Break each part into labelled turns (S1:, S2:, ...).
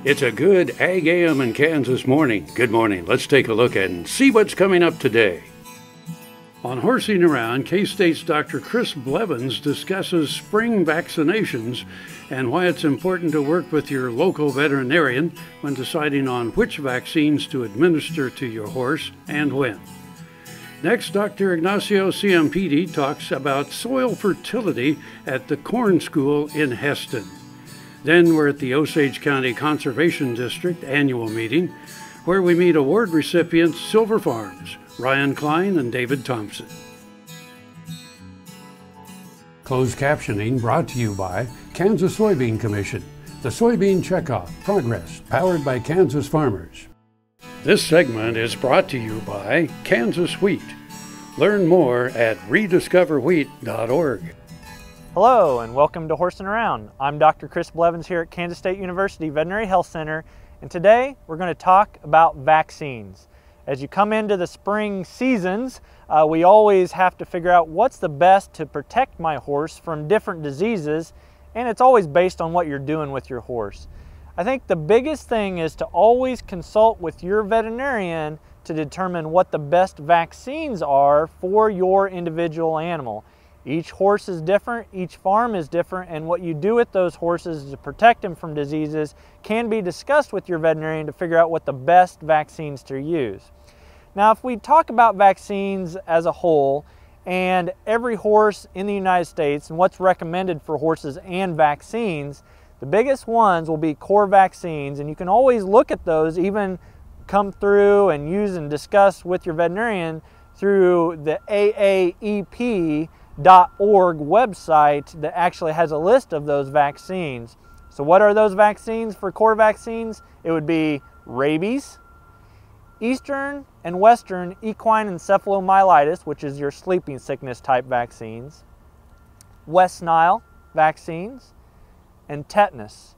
S1: It's a good Ag AM in Kansas morning. Good morning. Let's take a look and see what's coming up today. On Horsing Around, K-State's Dr. Chris Blevins discusses spring vaccinations and why it's important to work with your local veterinarian when deciding on which vaccines to administer to your horse and when. Next, Dr. Ignacio Ciampitti talks about soil fertility at the Corn School in Hesston. Then we're at the Osage County Conservation District annual meeting, where we meet award recipients Silver Farms, Kline and David Thompson. Closed captioning brought to you by Kansas Soybean Commission, the Soybean Checkoff Progress, powered by Kansas farmers. This segment is brought to you by Kansas Wheat. Learn more at rediscoverwheat.org.
S2: Hello and welcome to Horsing Around. I'm Dr. Chris Blevins here at Kansas State University Veterinary Health Center, and today we're going to talk about vaccines. As you come into the spring seasons, we always have to figure out what's the best to protect my horse from different diseases, and it's always based on what you're doing with your horse. I think the biggest thing is to always consult with your veterinarian to determine what the best vaccines are for your individual animal. Each horse is different, each farm is different, and what you do with those horses to protect them from diseases can be discussed with your veterinarian to figure out what the best vaccines to use. Now, if we talk about vaccines as a whole, and every horse in the United States and what's recommended for horses and vaccines, the biggest ones will be core vaccines, and you can always look at those, even come through and use and discuss with your veterinarian through the AAEP.org website that actually has a list of those vaccines. So what are those vaccines for core vaccines? It would be rabies, Eastern and Western equine encephalomyelitis, which is your sleeping sickness type vaccines, West Nile vaccines, and tetanus.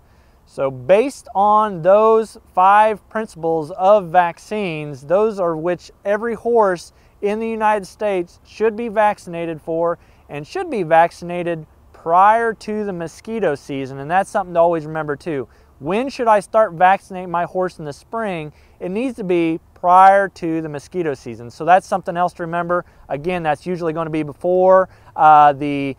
S2: So based on those 5 principles of vaccines, those are which every horse in the United States should be vaccinated for, and should be vaccinated prior to the mosquito season. And that's something to always remember too. When should I start vaccinating my horse in the spring? It needs to be prior to the mosquito season. So that's something else to remember. Again, that's usually going to be before the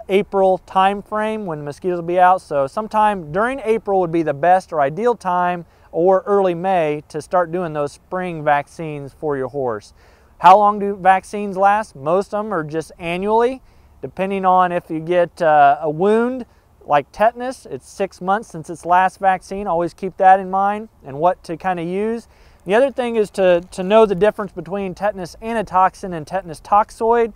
S2: April time frame when mosquitoes will be out. So sometime during April would be the best or ideal time, or early May, to start doing those spring vaccines for your horse. How long do vaccines last? Most of them are just annually, depending on if you get a wound like tetanus. It's 6 months since its last vaccine. Always keep that in mind and what to kind of use. The other thing is to know the difference between tetanus antitoxin and tetanus toxoid.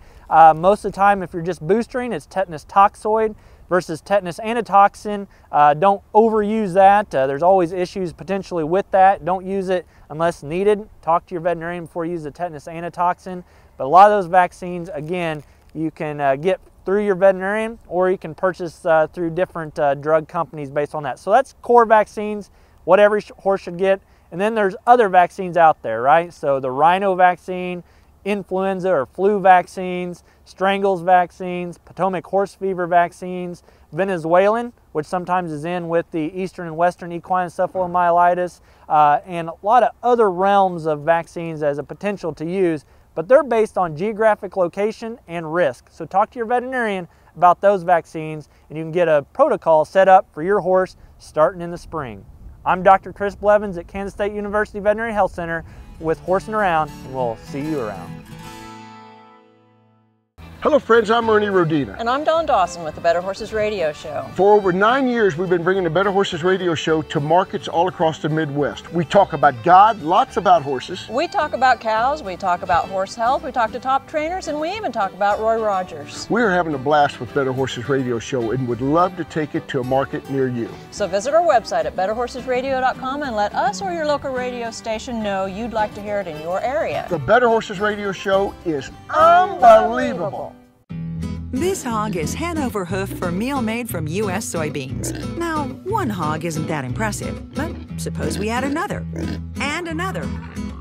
S2: Most of the time, if you're just boostering, it's tetanus toxoid versus tetanus antitoxin. Don't overuse that. There's always issues potentially with that. Don't use it unless needed. Talk to your veterinarian before you use the tetanus antitoxin. But a lot of those vaccines, again, you can get through your veterinarian, or you can purchase through different drug companies based on that. So that's core vaccines, what every horse should get. And then there's other vaccines out there, right? So the rhino vaccine, influenza or flu vaccines, strangles vaccines, Potomac horse fever vaccines, Venezuelan, which sometimes is in with the Eastern and Western equine encephalomyelitis, and a lot of other realms of vaccines as a potential to use, but they're based on geographic location and risk. So talk to your veterinarian about those vaccines, and you can get a protocol set up for your horse starting in the spring. I'm Dr. Chris Blevins at Kansas State University Veterinary Health Center with Horsing Around, and we'll see you around.
S3: Hello friends, I'm Ernie Rodina.
S4: And I'm Dawn Dawson with the Better Horses Radio Show.
S3: For over 9 years, we've been bringing the Better Horses Radio Show to markets all across the Midwest. We talk about God, lots about horses.
S4: We talk about cows, we talk about horse health, we talk to top trainers, and we even talk about Roy Rogers.
S3: We are having a blast with Better Horses Radio Show and would love to take it to a market near you.
S4: So visit our website at betterhorsesradio.com and let us or your local radio station know you'd like to hear it in your area.
S3: The Better Horses Radio Show is unbelievable.
S5: This hog is Hanover hoof for meal made from U.S. soybeans. Now, one hog isn't that impressive, but suppose we add another, and another,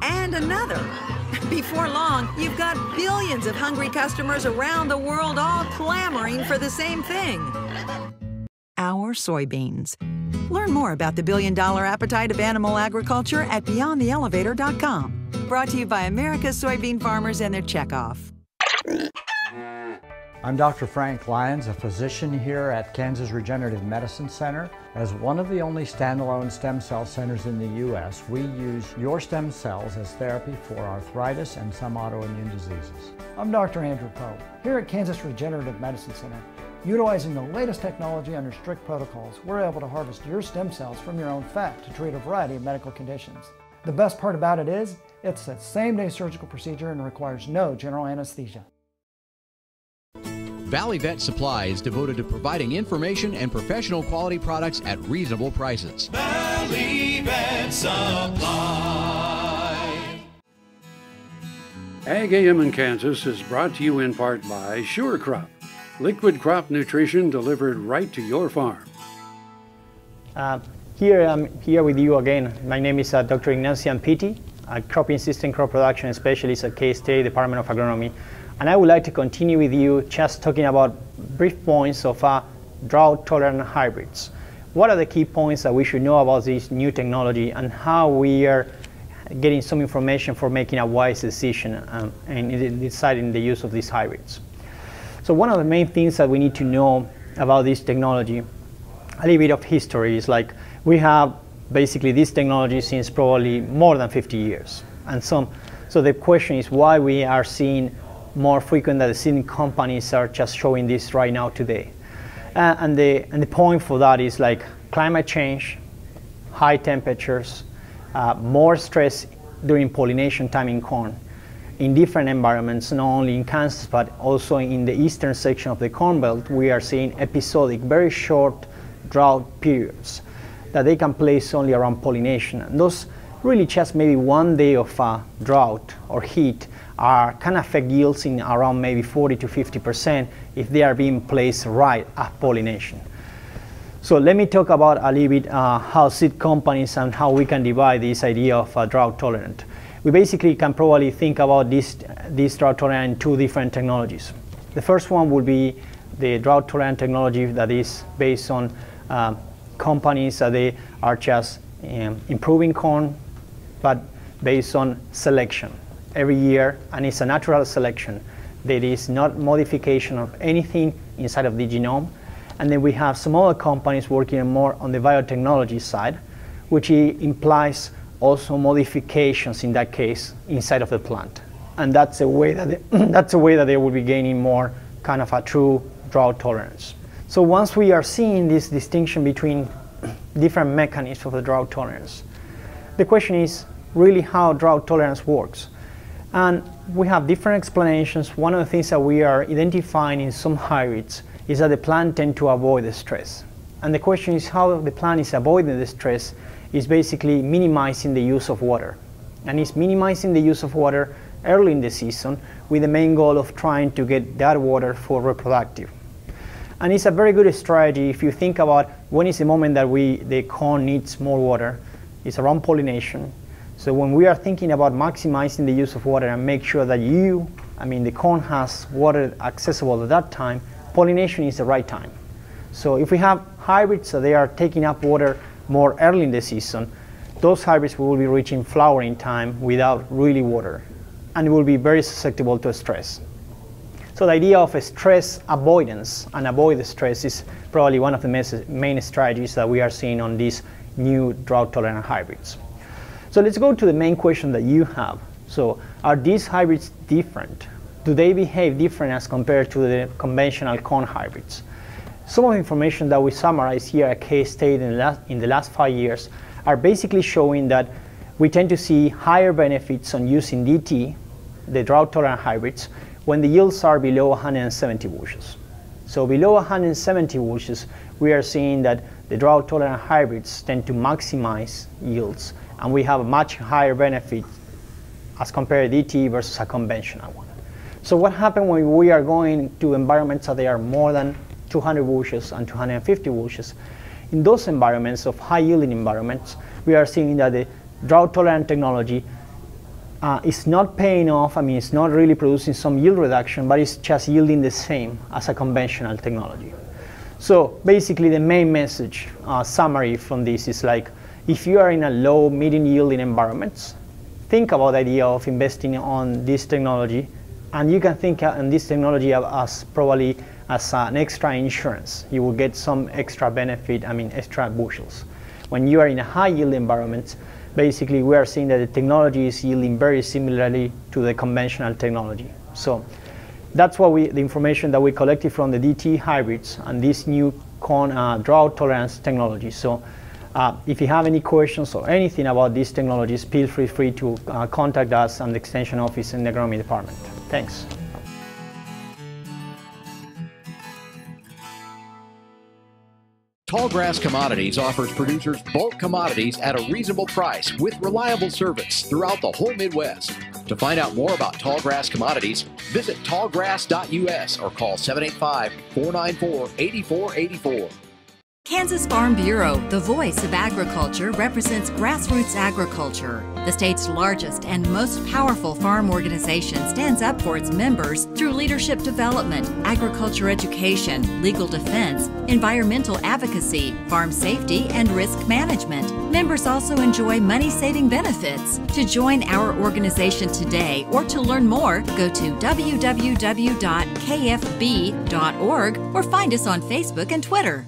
S5: and another. Before long, you've got billions of hungry customers around the world all clamoring for the same thing. Our soybeans. Learn more about the billion-dollar appetite of animal agriculture at beyondtheelevator.com. Brought to you by America's soybean farmers and their checkoff.
S6: I'm Dr. Frank Lyons, a physician here at Kansas Regenerative Medicine Center. As one of the only standalone stem cell centers in the U.S., we use your stem cells as therapy for arthritis and some autoimmune diseases.
S7: I'm Dr. Andrew Pope. Here at Kansas Regenerative Medicine Center, utilizing the latest technology under strict protocols, we're able to harvest your stem cells from your own fat to treat a variety of medical conditions. The best part about it is, it's a same-day surgical procedure and requires no general anesthesia.
S8: Valley Vet Supply is devoted to providing information and professional quality products at reasonable prices.
S9: Valley Vet Supply.
S1: Ag AM in Kansas is brought to you in part by Sure Crop, liquid crop nutrition delivered right to your farm.
S2: I'm here with you again. My name is Dr. Ignacio Ciampitti, a cropping system crop production specialist at K-State Department of Agronomy. And I would like to continue with you just talking about brief points of drought-tolerant hybrids. What are the key points that we should know about this new technology and how we are getting some information for making a wise decision and deciding the use of these hybrids? So one of the main things that we need to know about this technology, a little bit of history, is like we have basically this technology since probably more than 50 years. And so the question is why we are seeing more frequent that the seeding companies are just showing this right now today. And the point for that is like climate change, high temperatures, more stress during pollination time in corn, in different environments, not only in Kansas, but also in the eastern section of the Corn Belt, we are seeing episodic, very short drought periods that they can place only around pollination. And those really just maybe one day of drought or heat can affect yields in around maybe 40 to 50% if they are being placed right at pollination. So let me talk about a little bit how seed companies and how we can divide this idea of drought tolerant. We basically can probably think about this drought tolerant in two different technologies. The first one would be the drought tolerant technology that is based on companies that they are just improving corn, but based on selection every year, and it's a natural selection. There is not modification of anything inside of the genome. And then we have some other companies working more on the biotechnology side, which implies also modifications in that case inside of the plant. And that's a way that they will be gaining more kind of a true drought tolerance. So once we are seeing this distinction between different mechanisms of the drought tolerance, the question is really how drought tolerance works. And we have different explanations. One of the things that we are identifying in some hybrids is that the plant tend to avoid the stress. And the question is how the plant is avoiding the stress is basically minimizing the use of water. And it's minimizing the use of water early in the season with the main goal of trying to get that water for reproductive. And it's a very good strategy if you think about when is the moment that the corn needs more water. It's around pollination. So when we are thinking about maximizing the use of water and make sure that the corn has water accessible at that time, pollination is the right time. So if we have hybrids that they are taking up water more early in the season, those hybrids will be reaching flowering time without really water and will be very susceptible to stress. So the idea of a stress avoidance and avoid the stress is probably one of the main strategies that we are seeing on these new drought tolerant hybrids. So let's go to the main question that you have. So are these hybrids different? Do they behave different as compared to the conventional corn hybrids? Some of the information that we summarize here at K-State in the last 5 years are basically showing that we tend to see higher benefits on using DT, the drought tolerant hybrids, when the yields are below 170 bushels. So below 170 bushels, we are seeing that the drought tolerant hybrids tend to maximize yields, and we have a much higher benefit as compared to DT versus a conventional one. So what happens when we are going to environments that they are more than 200 bushels and 250 bushels? In those environments of high yielding environments, we are seeing that the drought tolerant technology is not paying off. It's not really producing some yield reduction, but it's just yielding the same as a conventional technology.
S10: So basically the main message, summary from this is like, if you are in a low, medium yielding environments, think about the idea of investing on this technology, and you can think on this technology as probably as an extra insurance. You will get some extra benefit, extra bushels. When you are in a high yield environment, basically we are seeing that the technology is yielding very similarly to the conventional technology. So that's what the information that we collected from the DT hybrids and this new corn drought tolerance technology. So if you have any questions or anything about these technologies, feel free to contact us and the Extension Office in the Agronomy Department. Thanks.
S8: Tallgrass Commodities offers producers bulk commodities at a reasonable price with reliable service throughout the whole Midwest. To find out more about Tallgrass Commodities, visit tallgrass.us or call 785-494-8484.
S11: Kansas Farm Bureau, the voice of agriculture, represents grassroots agriculture. The state's largest and most powerful farm organization stands up for its members through leadership development, agriculture education, legal defense, environmental advocacy, farm safety, and risk management. Members also enjoy money-saving benefits. To join our organization today or to learn more, go to www.kfb.org or find us on Facebook and Twitter.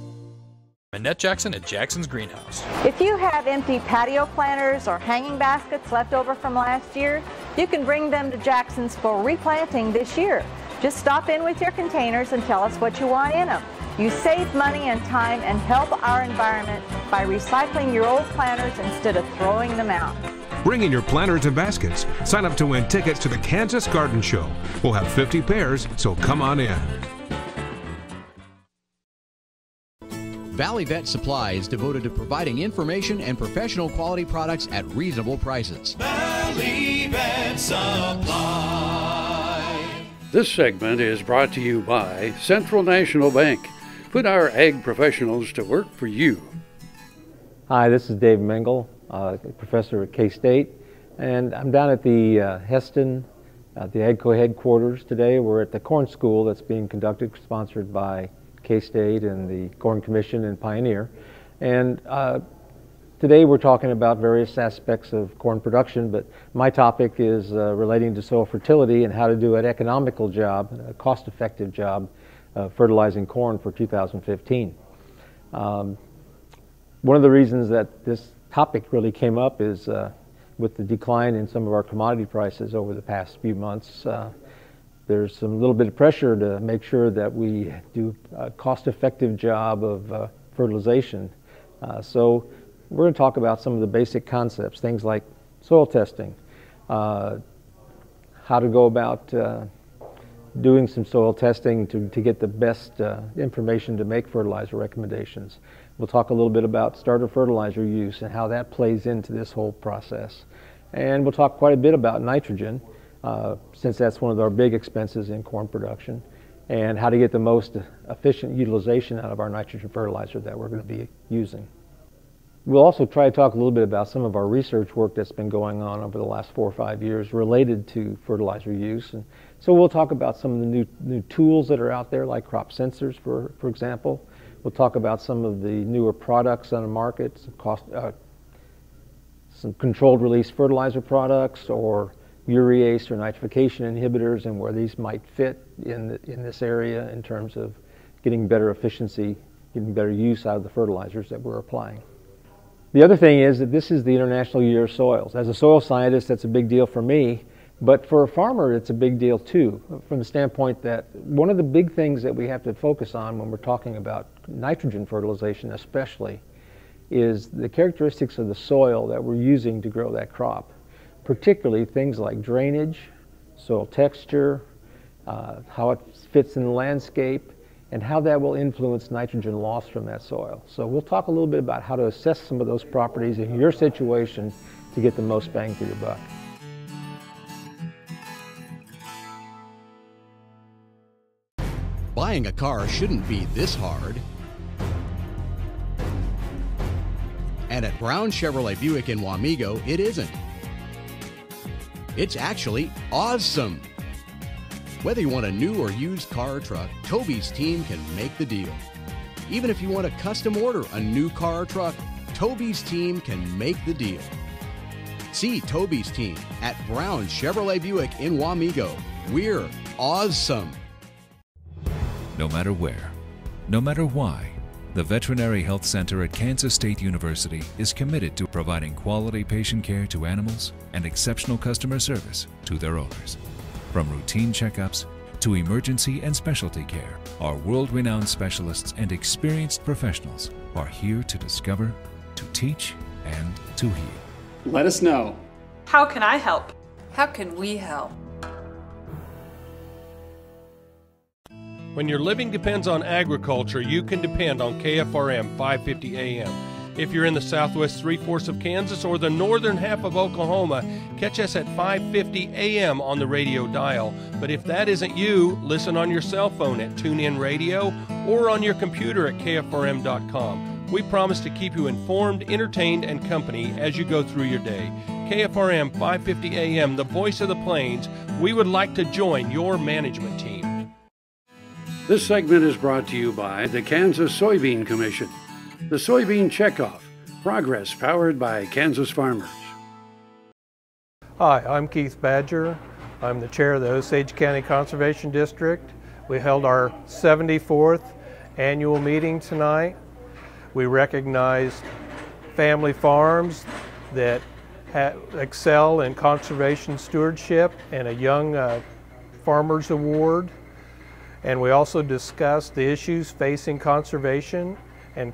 S12: Annette Jackson at Jackson's Greenhouse.
S13: If you have empty patio planters or hanging baskets left over from last year, you can bring them to Jackson's for replanting this year. Just stop in with your containers and tell us what you want in them. You save money and time and help our environment by recycling your old planters instead of throwing them out.
S14: Bring in your planters and baskets. Sign up to win tickets to the Kansas Garden Show. We'll have 50 pairs, so come on in.
S8: Valley Vet Supply is devoted to providing information and professional quality products at reasonable prices.
S9: Valley Vet Supply.
S1: This segment is brought to you by Central National Bank. Put our ag professionals to work for you.
S15: Hi, this is Dave Mengel, professor at K-State, and I'm down at the Hesston, the AGCO headquarters today. We're at the corn school that's being conducted, sponsored by K-State and the Corn Commission and Pioneer. And today we're talking about various aspects of corn production, but my topic is relating to soil fertility and how to do an economical job, a cost-effective job fertilizing corn for 2015. One of the reasons that this topic really came up is with the decline in some of our commodity prices over the past few months. There's some little bit of pressure to make sure that we do a cost-effective job of fertilization. So we're going to talk about some of the basic concepts, things like soil testing, how to go about doing some soil testing to get the best information to make fertilizer recommendations. We'll talk a little bit about starter fertilizer use and how that plays into this whole process. And we'll talk quite a bit about nitrogen, since that's one of our big expenses in corn production, and how to get the most efficient utilization out of our nitrogen fertilizer that we're going to be using. We'll also try to talk a little bit about some of our research work that's been going on over the last 4 or 5 years related to fertilizer use. And so we'll talk about some of the new tools that are out there, like crop sensors, for example. We'll talk about some of the newer products on the market, some controlled release fertilizer products, or urease or nitrification inhibitors, and where these might fit in this area in terms of getting better efficiency, getting better use out of the fertilizers that we're applying. The other thing is that this is the International Year of Soils. As a soil scientist, that's a big deal for me, but for a farmer, it's a big deal too, from the standpoint that one of the big things that we have to focus on when we're talking about nitrogen fertilization especially is the characteristics of the soil that we're using to grow that crop. Particularly things like drainage, soil texture, how it fits in the landscape, and how that will influence nitrogen loss from that soil. So we'll talk a little bit about how to assess some of those properties in your situation to get the most bang for your buck.
S8: Buying a car shouldn't be this hard. And at Brown Chevrolet Buick in Wamego, it isn't. It's actually awesome. Whether you want a new or used car or truck, Toby's team can make the deal. Even if you want to custom order a new car or truck, Toby's team can make the deal. See Toby's team at Brown Chevrolet Buick in Wamego. We're awesome.
S16: No matter where, no matter why, the Veterinary Health Center at Kansas State University is committed to providing quality patient care to animals and exceptional customer service to their owners. From routine checkups to emergency and specialty care, our world-renowned specialists and experienced professionals are here to discover, to teach, and to heal.
S17: Let us know.
S18: How can I help? How can we help?
S19: When your living depends on agriculture, you can depend on KFRM 550 AM. If you're in the southwest three-fourths of Kansas or the northern half of Oklahoma, catch us at 550 AM on the radio dial. But if that isn't you, listen on your cell phone at TuneIn Radio or on your computer at KFRM.com. We promise to keep you informed, entertained, and company as you go through your day. KFRM 550 AM, the voice of the plains. We would like to join your management team.
S1: This segment is brought to you by the Kansas Soybean Commission. The Soybean Checkoff, progress powered by Kansas farmers.
S20: Hi, I'm Keith Badger. I'm the chair of the Osage County Conservation District. We held our 74th annual meeting tonight. We recognized family farms that excel in conservation stewardship and a Young Farmers Award. And we also discussed the issues facing conservation in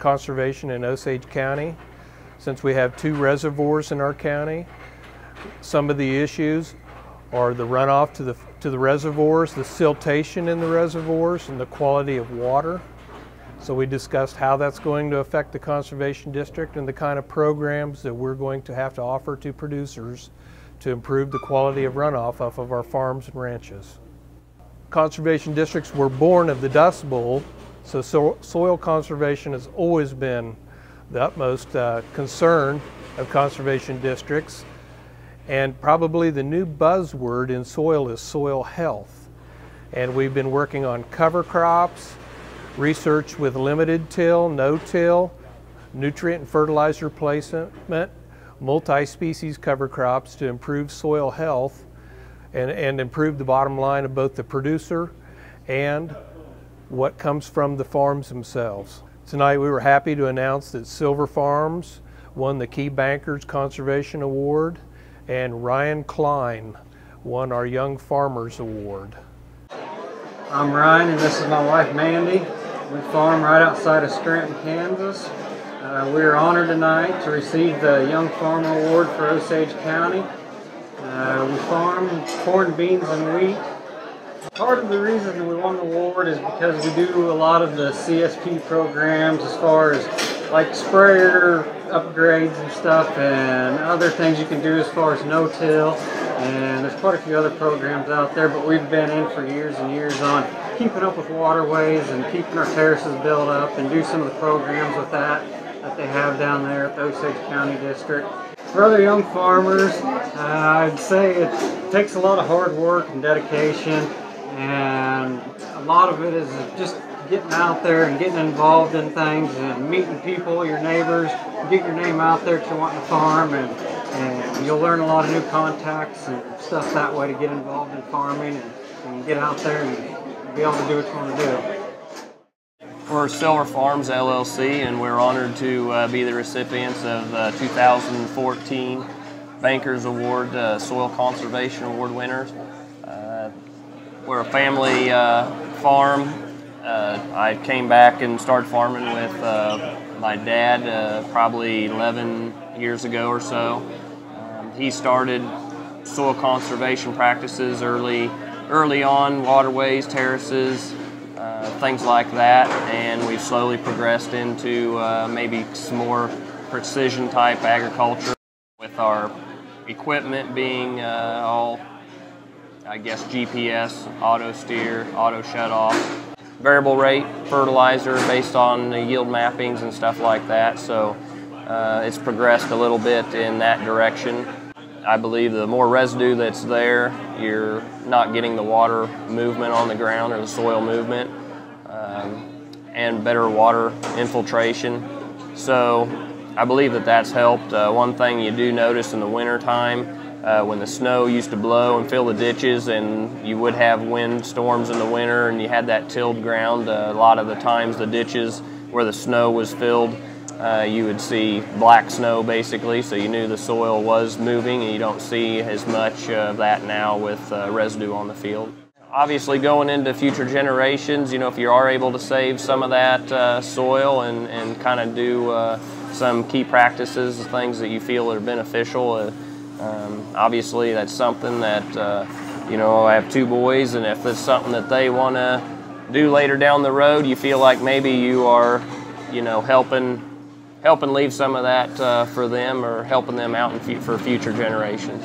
S20: Osage County. Since we have 2 reservoirs in our county, some of the issues are the runoff to the reservoirs, the siltation in the reservoirs, and the quality of water. So we discussed how that's going to affect the Conservation District and the kind of programs that we're going to have to offer to producers to improve the quality of runoff off of our farms and ranches. Conservation districts were born of the Dust Bowl, so soil conservation has always been the utmost concern of conservation districts. And probably the new buzzword in soil is soil health. And we've been working on cover crops, research with limited till, no-till, nutrient and fertilizer placement, multi-species cover crops to improve soil health and improve the bottom line of both the producer and what comes from the farms themselves. Tonight we were happy to announce that Silver Farms won the Key Bankers Conservation Award and Ryan Kline won our Young Farmers Award.
S21: I'm Ryan and this is my wife Mandy. We farm right outside of Scranton, Kansas. We are honored tonight to receive the Young Farmer Award for Osage County. We farm corn, beans, and wheat. Part of the reason we won the award is because we do a lot of the CSP programs as far as like sprayer upgrades and stuff and other things you can do as far as no-till. And there's quite a few other programs out there, but we've been in for years and years on keeping up with waterways and keeping our terraces built up and do some of the programs with that they have down there at the Osage County District. For other young farmers, I'd say it takes a lot of hard work and dedication, and a lot of it is just getting out there and getting involved in things and meeting people, your neighbors, get your name out there to want to farm, and you'll learn a lot of new contacts and stuff that way to get involved in farming and get out there and be able to do what you want to do.
S22: We're Silver Farms LLC, and we're honored to be the recipients of 2014 Bankers Award, Soil Conservation Award winners. We're a family farm. I came back and started farming with my dad probably 11 years ago or so. He started soil conservation practices early on, waterways, terraces, things like that, and we've slowly progressed into maybe some more precision type agriculture with our equipment being all, I guess, GPS, auto steer, auto shut off, variable rate fertilizer based on the yield mappings and stuff like that. So it's progressed a little bit in that direction. I believe the more residue that's there, you're not getting the water movement on the ground or the soil movement. and better water infiltration. So I believe that that's helped. One thing you do notice in the winter time, when the snow used to blow and fill the ditches, and you would have wind storms in the winter and you had that tilled ground, a lot of the times the ditches where the snow was filled, you would see black snow basically, so you knew the soil was moving, and you don't see as much of that now with residue on the field. Obviously going into future generations, you know, if you are able to save some of that soil and kind of do some key practices, things that you feel are beneficial, obviously that's something that, you know, I have 2 boys, and if it's something that they want to do later down the road, you feel like maybe you are, you know, helping leave some of that for them, or helping them out for future generations.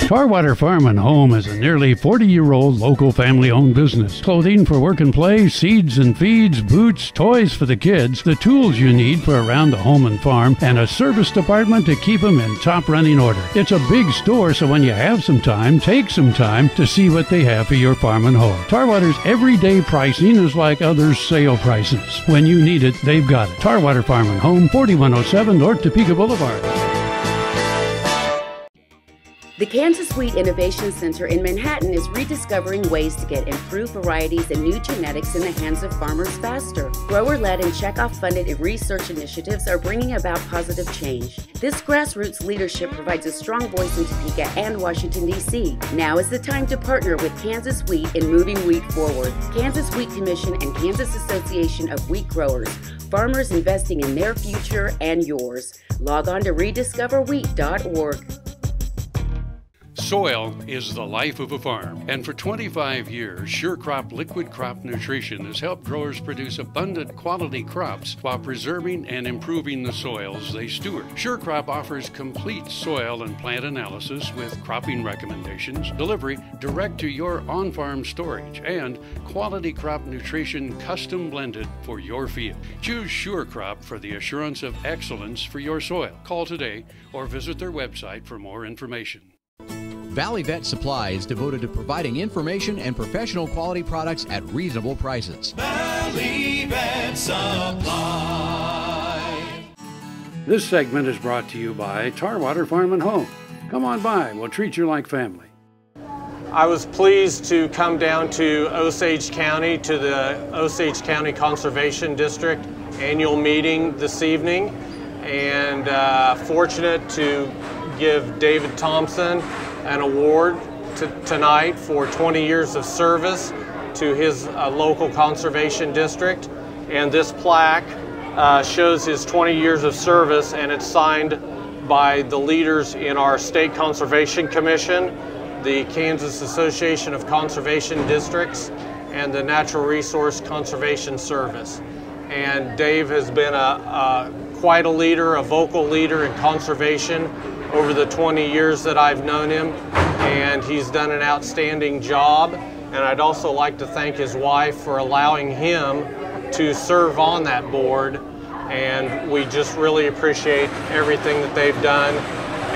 S1: Tarwater Farm and Home is a nearly 40-year-old local family-owned business. Clothing for work and play, seeds and feeds, boots, toys for the kids, the tools you need for around the home and farm, and a service department to keep them in top running order. It's a big store, so when you have some time, take some time to see what they have for your farm and home. Tarwater's everyday pricing is like others' sale prices. When you need it, they've got it. Tarwater Farm and Home, 4107 North Topeka Boulevard.
S4: The Kansas Wheat Innovation Center in Manhattan is rediscovering ways to get improved varieties and new genetics in the hands of farmers faster. Grower-led and checkoff-funded research initiatives are bringing about positive change. This grassroots leadership provides a strong voice in Topeka and Washington, D.C. Now is the time to partner with Kansas Wheat in moving wheat forward. Kansas Wheat Commission and Kansas Association of Wheat Growers. Farmers investing in their future and yours. Log on to rediscoverwheat.org.
S1: Soil is the life of a farm, and for 25 years, SureCrop Liquid Crop Nutrition has helped growers produce abundant quality crops while preserving and improving the soils they steward. SureCrop offers complete soil and plant analysis with cropping recommendations, delivery direct to your on-farm storage, and quality crop nutrition custom blended for your field. Choose SureCrop for the assurance of excellence for your soil. Call today or visit their website for more information.
S8: Valley Vet Supply is devoted to providing information and professional quality products at reasonable prices.
S9: Valley Vet Supply.
S1: This segment is brought to you by Tarwater Farm and Home. Come on by, we'll treat you like family.
S20: I was pleased to come down to Osage County, to the Osage County Conservation District annual meeting this evening, and fortunate to give David Thompson an award tonight for 20 years of service to his local conservation district. And this plaque shows his 20 years of service, and it's signed by the leaders in our State Conservation Commission, the Kansas Association of Conservation Districts, and the Natural Resource Conservation Service. And Dave has been quite a leader, a vocal leader in conservation over the 20 years that I've known him, and he's done an outstanding job. And I'd also like to thank his wife for allowing him to serve on that board, and we just really appreciate everything that they've done,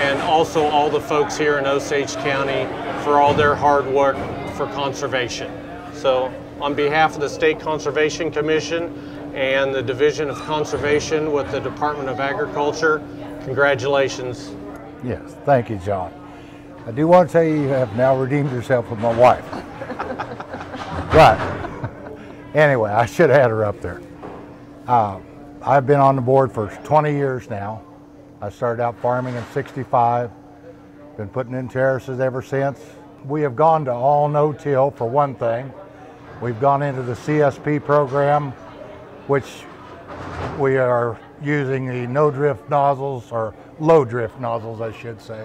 S20: and also all the folks here in Osage County for all their hard work for conservation. So on behalf of the State Conservation Commission and the Division of Conservation with the Department of Agriculture, congratulations.
S17: Yes, thank you, John. I do want to tell you have now redeemed yourself with my wife. But anyway, I should have had her up there. I've been on the board for 20 years now. I started out farming in '65, been putting in terraces ever since. We have gone to all no-till for one thing. We've gone into the CSP program, which we are using the no-drift nozzles, or low-drift nozzles, I should say.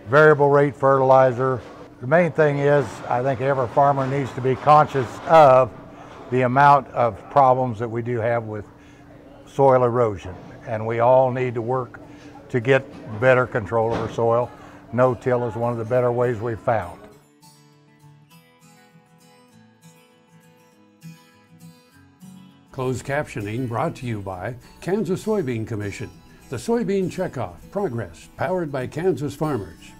S17: Variable rate fertilizer. The main thing is, I think every farmer needs to be conscious of the amount of problems that we do have with soil erosion. And we all need to work to get better control of our soil. No-till is one of the better ways we've found.
S1: Closed captioning brought to you by Kansas Soybean Commission. The Soybean Checkoff Progress, powered by Kansas farmers.